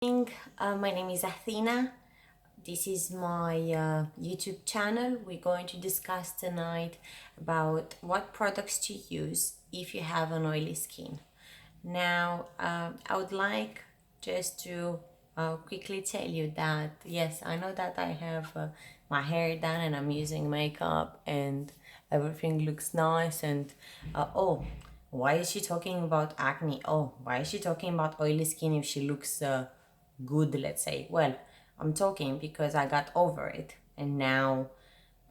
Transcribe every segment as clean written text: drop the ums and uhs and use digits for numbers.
My name is Athena. This is my YouTube channel. We're going to discuss tonight about what products to use if you have an oily skin. Now, I would like just to quickly tell you that yes, I know that I have my hair done and I'm using makeup and everything looks nice. And oh, why is she talking about acne? Oh, why is she talking about oily skin if she looks good, let's say? Well, I'm talking because I got over it and now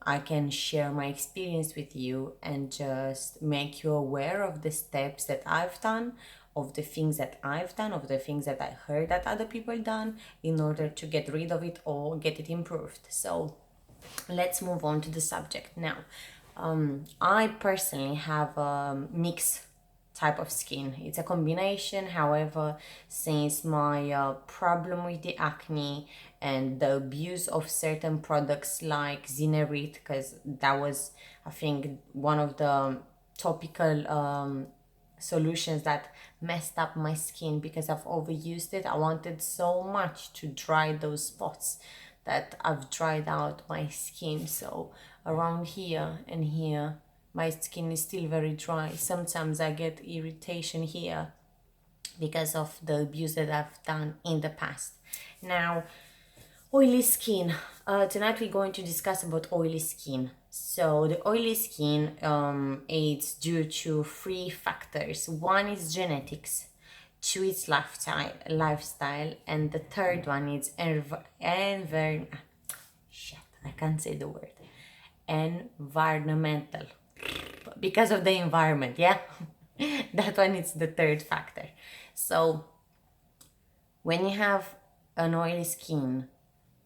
I can share my experience with you and just make you aware of the steps that I've done, of the things that I've done, of the things that I heard that other people done in order to get rid of it or get it improved. So let's move on to the subject now. I personally have a mixed type of skin. It's a combination. However, since my problem with the acne and the abuse of certain products like Zinerit, because that was, I think, one of the topical solutions that messed up my skin because I've overused it. I wanted so much to dry those spots that I've dried out my skin. So around here and here, my skin is still very dry. Sometimes I get irritation here because of the abuse that I've done in the past. Now, oily skin. Tonight we're going to discuss about oily skin. So the oily skin, it's due to three factors. One is genetics, two is lifestyle, and the third one is shit, I can't say the word. Environmental, because of the environment. Yeah, that one is the third factor. So when you have an oily skin,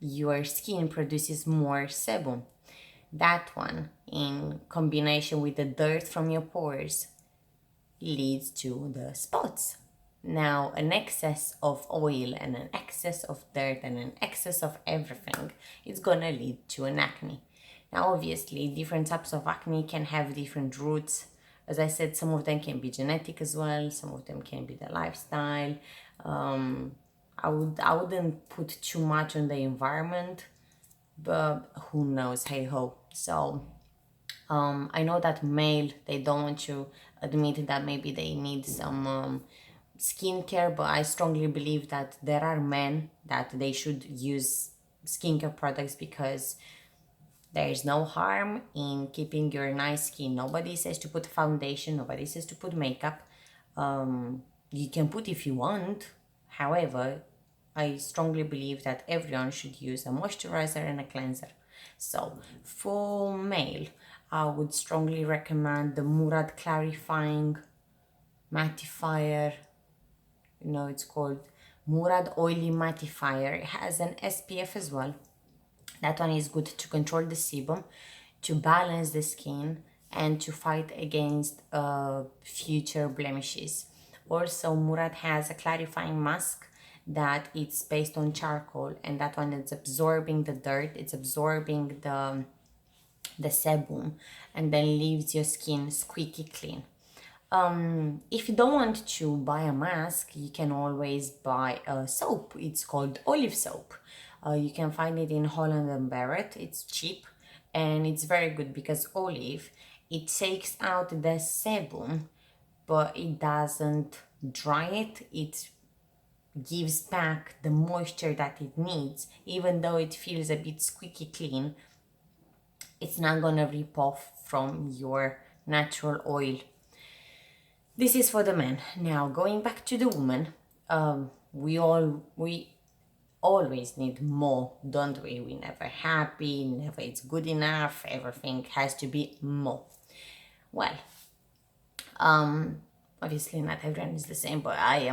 your skin produces more sebum. That one, in combination with the dirt from your pores, leads to the spots. Now, an excess of oil and an excess of dirt and an excess of everything is gonna lead to an acne. Now, obviously, different types of acne can have different roots. As I said, some of them can be genetic as well. Some of them can be the lifestyle. I wouldn't put too much on the environment, but who knows? Hey ho. So I know that male, they don't want to admit that maybe they need some skincare, but I strongly believe that there are men that they should use skincare products because there is no harm in keeping your nice skin. Nobody says to put foundation, nobody says to put makeup. You can put if you want. However, I strongly believe that everyone should use a moisturizer and a cleanser. So for male, I would strongly recommend the Murad Clarifying Mattifier. It's called Murad Oily Mattifier. It has an SPF as well. That one is good to control the sebum, to balance the skin, and to fight against future blemishes. Also, Murad has a clarifying mask that it's based on charcoal, and that one is absorbing the dirt, it's absorbing the sebum, and then leaves your skin squeaky clean. If you don't want to buy a mask, you can always buy a soap. It's called olive soap. You can find it in Holland and Barrett. It's cheap and it's very good because olive, it takes out the sebum, but it doesn't dry it. It gives back the moisture that it needs. Even though it feels a bit squeaky clean, it's not gonna rip off from your natural oil. This is for the men. Now going back to the woman, we always need more, don't we? We never happy, never it's good enough. Everything has to be more. Well, obviously not everyone is the same, but I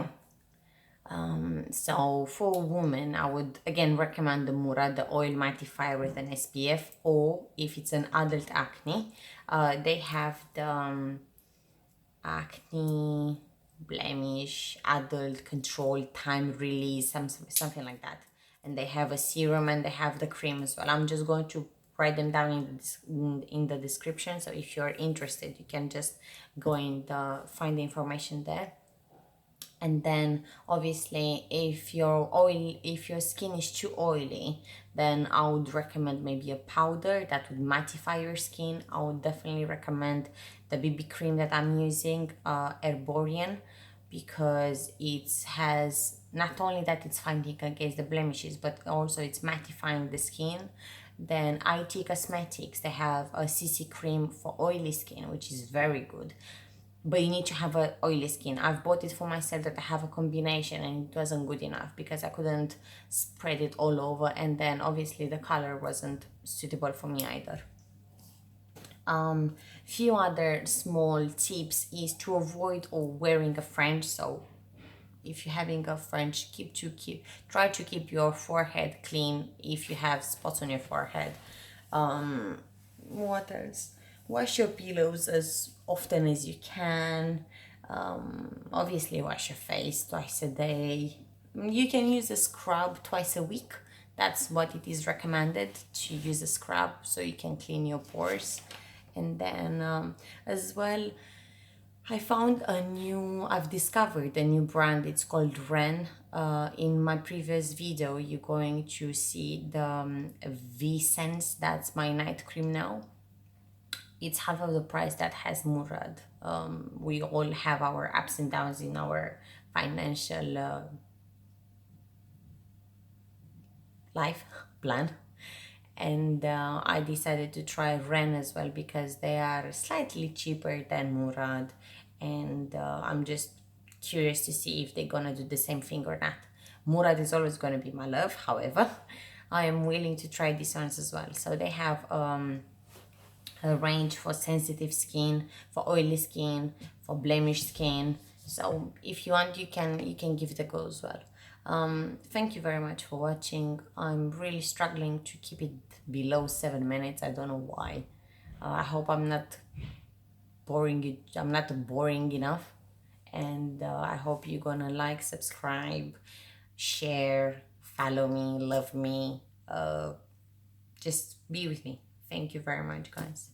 am. So for women, I would again recommend the Murad, the oil mattifier with an SPF, or if it's an adult acne, they have the acne, blemish, adult control, time release, something like that. And they have a serum and they have the cream as well. I'm just going to write them down in the description. So if you're interested, you can just go and find the information there. And then obviously if your skin is too oily, then I would recommend maybe a powder that would mattify your skin. I would definitely recommend the BB cream that I'm using, Herborian, because it has not only that it's fighting against the blemishes, but also it's mattifying the skin. Then IT Cosmetics, they have a CC cream for oily skin, which is very good, but you need to have a oily skin. I've bought it for myself that I have a combination, and it wasn't good enough because I couldn't spread it all over, and then obviously the color wasn't suitable for me either. Few other small tips is to avoid or wearing a fringe. So if you're having a fringe, try to keep your forehead clean if you have spots on your forehead. What else? Wash your pillows as often as you can. Obviously, wash your face twice a day. You can use a scrub twice a week. That's what it is recommended, to use a scrub so you can clean your pores. And then as well, I've discovered a new brand. It's called Ren. In my previous video, you're going to see the V-Sense. That's my night cream now. It's half of the price that has Murad. We all have our ups and downs in our financial life plan. And I decided to try Ren as well because they are slightly cheaper than Murad. And I'm just curious to see if they're gonna do the same thing or not. Murad is always gonna be my love, however, I am willing to try these ones as well. So they have a range for sensitive skin, for oily skin, for blemish skin. So if you want, you can give it a go as well. Thank you very much for watching. I'm really struggling to keep it below 7 minutes. I don't know why. I hope I'm not boring you. I'm not boring enough. And I hope you're gonna like, subscribe, share, follow me, love me. Just be with me. Thank you very much, guys.